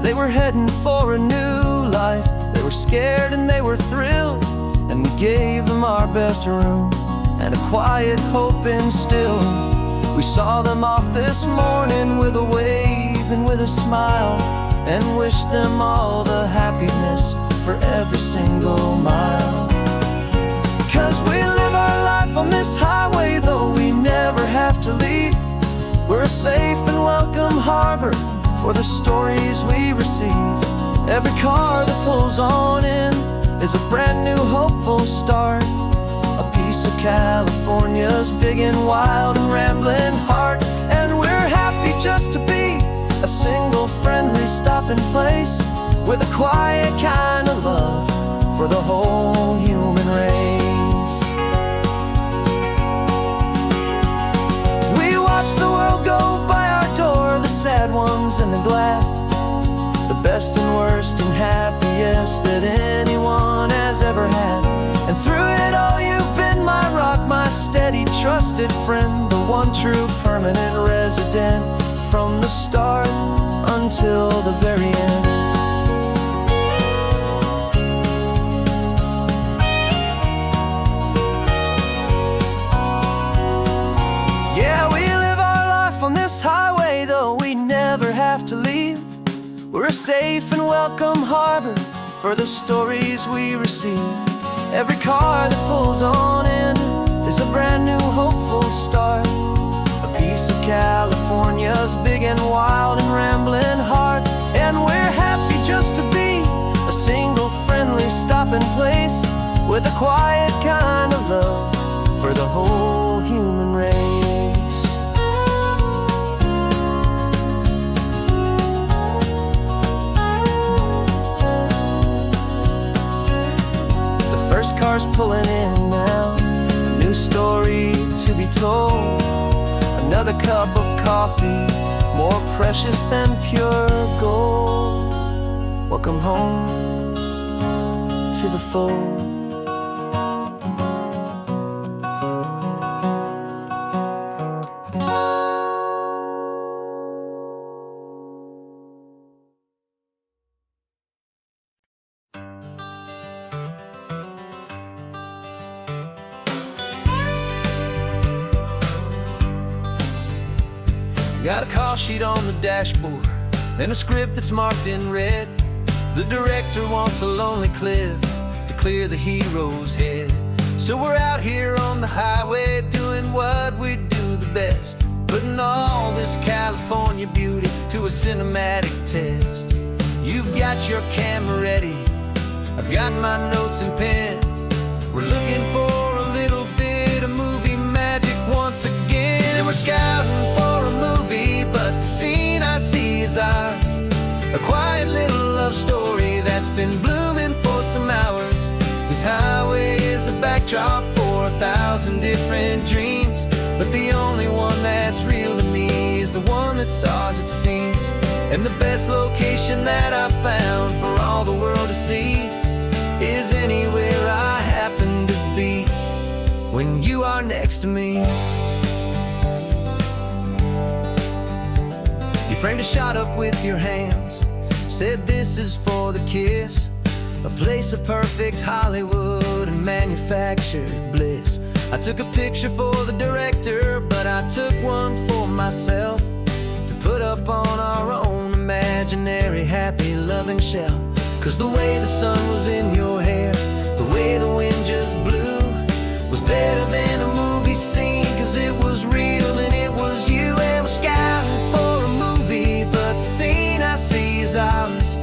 They were heading for a new life. They were scared and they were thrilled, and we gave them our best room and a quiet hope instilled. We saw them off this morning with a wave and with a smile, and wished them all the happiness for every single mile. 'Cause we live our life on this highway, though we never have to leave. We're a safe and welcome harbor for the stories we receive. Every car that pulls on in is a brand new hopeful start, a piece of California's big and wild and rambling heart. And we're happy just to be a single friendly stop stopping place with a quiet kind of love for the whole human race. We watch the world go by our door, the sad ones and the glad, the best and worst and happiest that anyone has ever had. And through it all you've been my rock, my steady, trusted friend, the one true permanent resident, from the start until the very end. Yeah, we live our life on this highway, though we never have to leave. We're a safe and welcome harbor for the stories we receive. Every car that pulls on in is a brand new hopeful start, a piece of California's big and wild and rambling heart. And we're happy just to be a single friendly stopping place with a quiet kind of love for the whole human race. First car's pulling in now, a new story to be told. Another cup of coffee, more precious than pure gold. Welcome home to the fold. Got a call sheet on the dashboard and a script that's marked in red. The director wants a lonely cliff to clear the hero's head. So we're out here on the highway doing what we do the best, putting all this California beauty to a cinematic test. You've got your camera ready, I've got my notes and pen. We're looking for a little bit of movie magic once again. And we're scouting for a movie, but the scene I see is ours. A quiet little love story that's been blooming for some hours. This highway is the backdrop for 1,000 different dreams, but the only one that's real to me is the one that's ours, it seems. And the best location that I've found for all the world to see is anywhere I happen to be when you are next to me. You framed a shot up with your hands, said this is for the kiss, a place of perfect Hollywood and manufactured bliss. I took a picture for the director, but I took one for myself to put up on our own imaginary happy loving shelf. Cause the way the sun was in your hair, the way the wind just blew, was better than a movie scene, cause it was real and it was you. And we're scouting for a movie, but the scene I see is ours.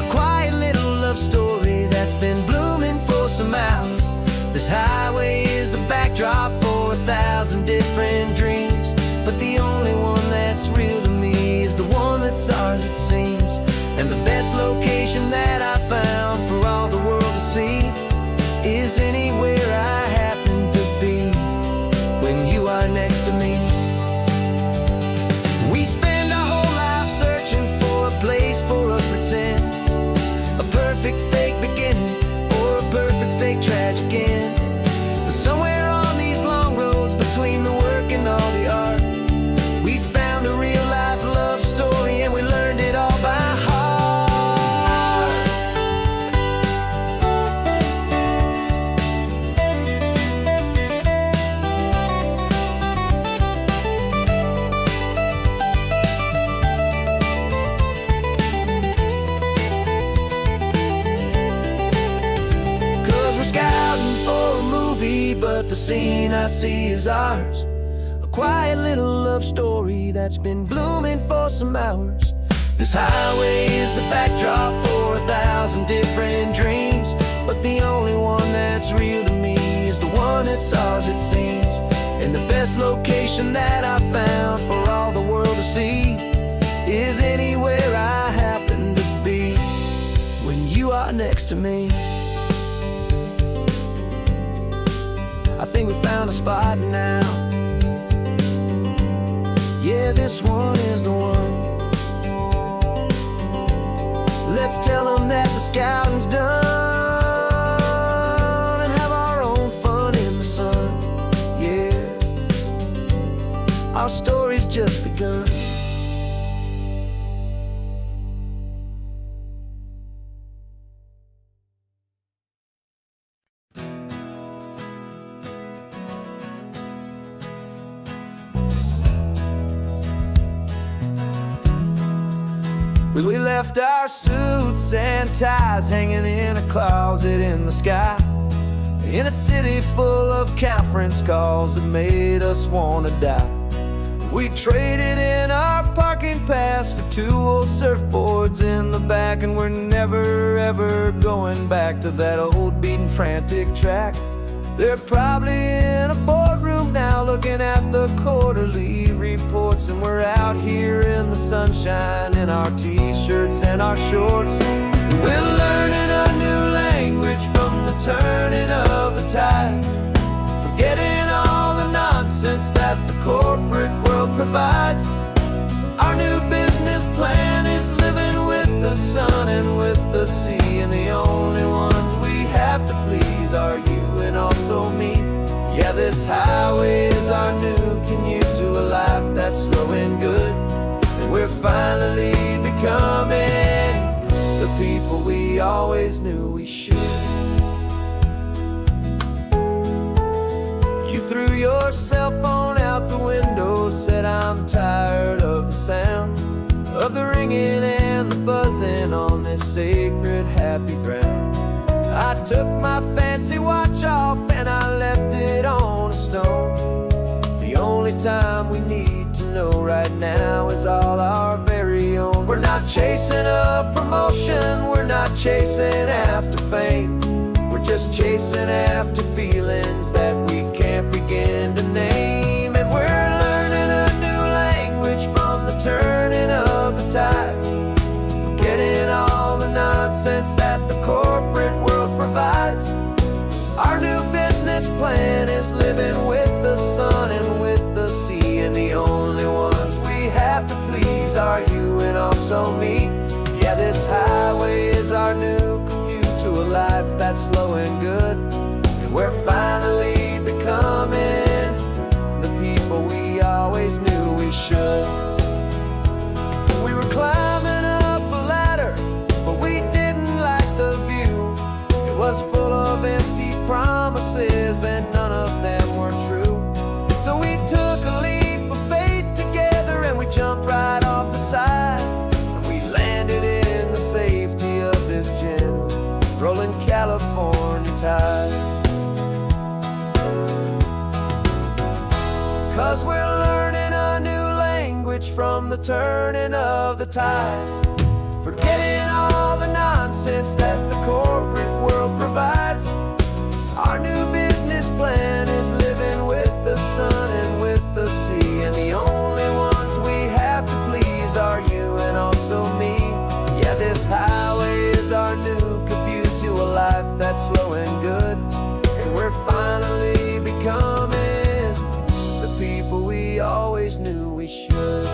A quiet little love story that's been blooming for some hours. This highway is the backdrop for 1,000 different dreams, but the only one that's real to me is the one that's ours, it seems. And the best location that I found for all the world to see is anywhere I happen to be when you are next to me. We spend our whole life searching for a place for a pretend, a perfect fake beginning or a perfect fake tragic end. But somewhere on these long roads between the work and all the art, we found a real life love story and we learned it all by heart. But the scene I see is ours. A quiet little love story that's been blooming for some hours. This highway is the backdrop for 1,000 different dreams, but the only one that's real to me is the one that's ours, it seems. And the best location that I found for all the world to see is anywhere I happen to right next to me. I think we found a spot now. Yeah, this one is the one. Let's tell them that the scouting's done and have our own fun in the sun. Yeah, our story's just begun. We left our suits and ties hanging in a closet in the sky, in a city full of conference calls that made us wanna die. We traded in our parking pass for 2 old surfboards in the back, and we're never ever going back to that old beaten frantic track. They're probably in a boardroom now looking at the quarterly reports, and we're out here in the sunshine in our t-shirts and our shorts. We're learning a new language from the turning of the tides, forgetting all the nonsense that the corporate world provides. Our new business plan is living with the sun and with the sea, and the only ones we have to please are you and also me. Yeah, this highway is our new commute to a life that's slow and good, and we're finally becoming the people we always knew we should. You threw your cell phone out the window, said I'm tired of the sound of the ringing and the buzzing on this sacred happy ground. I took my fancy watch off and I left it on a stone. The only time we need to know right now is all our very own. We're not chasing a promotion, we're not chasing after fame. We're just chasing after feelings that we can't begin to name. And we're learning a new language from the turning of the tides, forgetting all the nonsense that the corporate world provides. Our new business plan is living with the sun and with the sea, and the only ones we have to please are you and also me. Yeah, this highway is our new commute to a life that's slow and good, and we're finally becoming the people we always knew we should. We were climbing up a ladder, but we didn't like the view. It was full of empty promises and none of them were true. So we took a leap of faith together and we jumped right off the side, and we landed in the safety of this gentle rolling California tide. 'Cause we're learning a new language from the turning of the tides, forgetting all the nonsense that the corporate world provides. Our new business plan is living with the sun and with the sea, and the only ones we have to please are you and also me. Yeah, this highway is our new commute to a life that's slow and good, and we're finally becoming the people we always knew we should.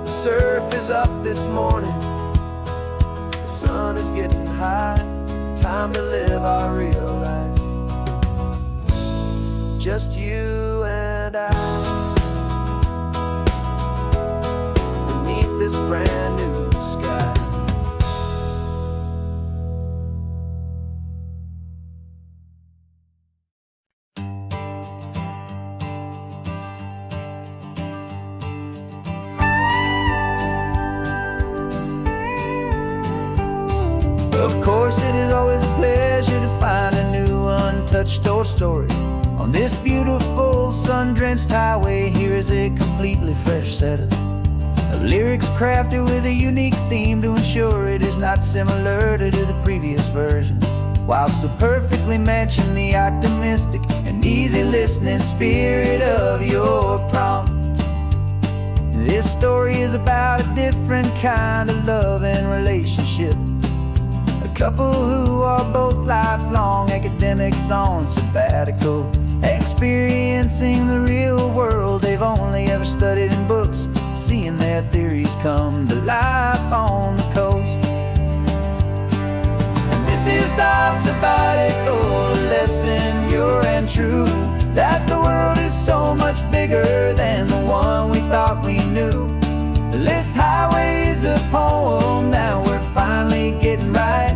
The surf is up this morning, the sun is getting high, time to live our real life, just you and I, beneath this brand new sky. Of course, it is always a pleasure to find a new untouched old story on this beautiful sun-drenched highway. Here is a completely fresh set of lyrics crafted with a unique theme to ensure it is not similar to the previous versions, while still perfectly matching the optimistic and easy listening spirit of your prompt. This story is about a different kind of love and relationship. A couple who are both lifelong academics on sabbatical, experiencing the real world they've only ever studied in books, seeing their theories come to life on the coast. And this is our sabbatical, a lesson pure and true, that the world is so much bigger than the one we thought we knew. This highway is a poem that we're finally getting right.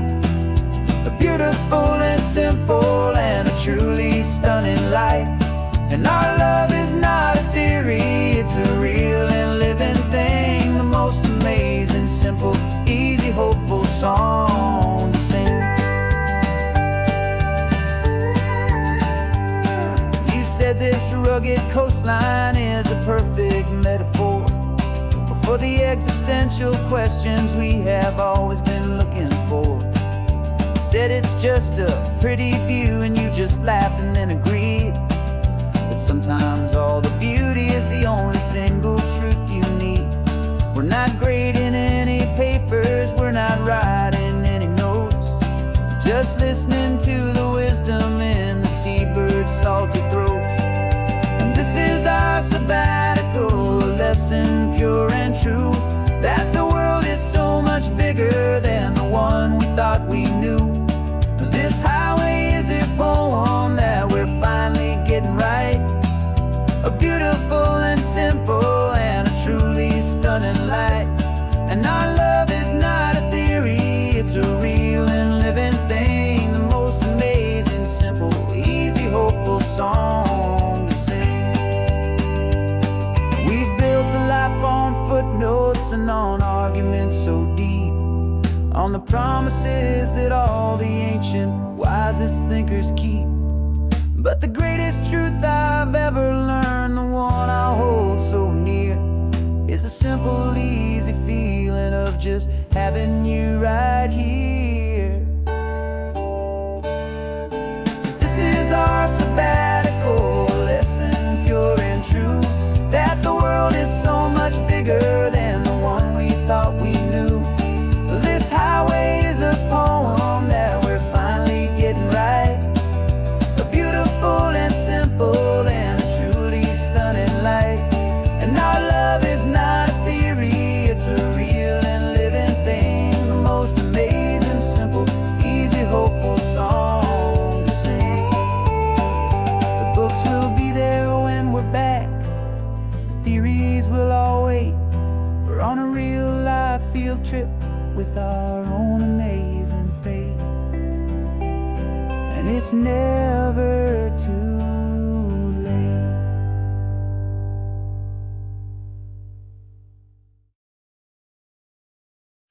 A beautiful and simple and a truly stunning light. And our love is not a theory, it's a real and living thing. The most amazing, simple, easy, hopeful song to sing. You said this rugged coastline is a perfect metaphor for the existential questions we have always been looking for. You said it's just a pretty view and you just laughed and then agreed. But sometimes all the beauty is the only single truth you need. We're not grading any papers, we're not writing any notes, just listening to the wisdom in the seabird's salty throats. And this is our sabbatical, a lesson pure and true, that the world is so much bigger than the one we thought we knew. This highway is a poem that we're finally getting right. A beautiful and simple and a truly stunning light. And our love is not a theory, it's a real and living thing. The most amazing, simple, easy, hopeful song to sing. We've built a life on footnotes and on arguments so deep, on the promises that all the ancient, wisest thinkers keep. But the greatest truth I've ever learned, the one I hold so near, is a simple, easy feeling of just having you right here. 'Cause this is our sabbatical, lesson pure and true, that the world is so much bigger than the one we thought we knew. This highway is a poem that we're finally getting right. A beautiful and simple and a truly stunning light. And our love is not a theory, it's a real and living thing. The most amazing, simple, easy, hopeful song to sing. The books will be there when we're back, the theories will all wait. We're on a real life field trip with our own amazing fate. And it's never too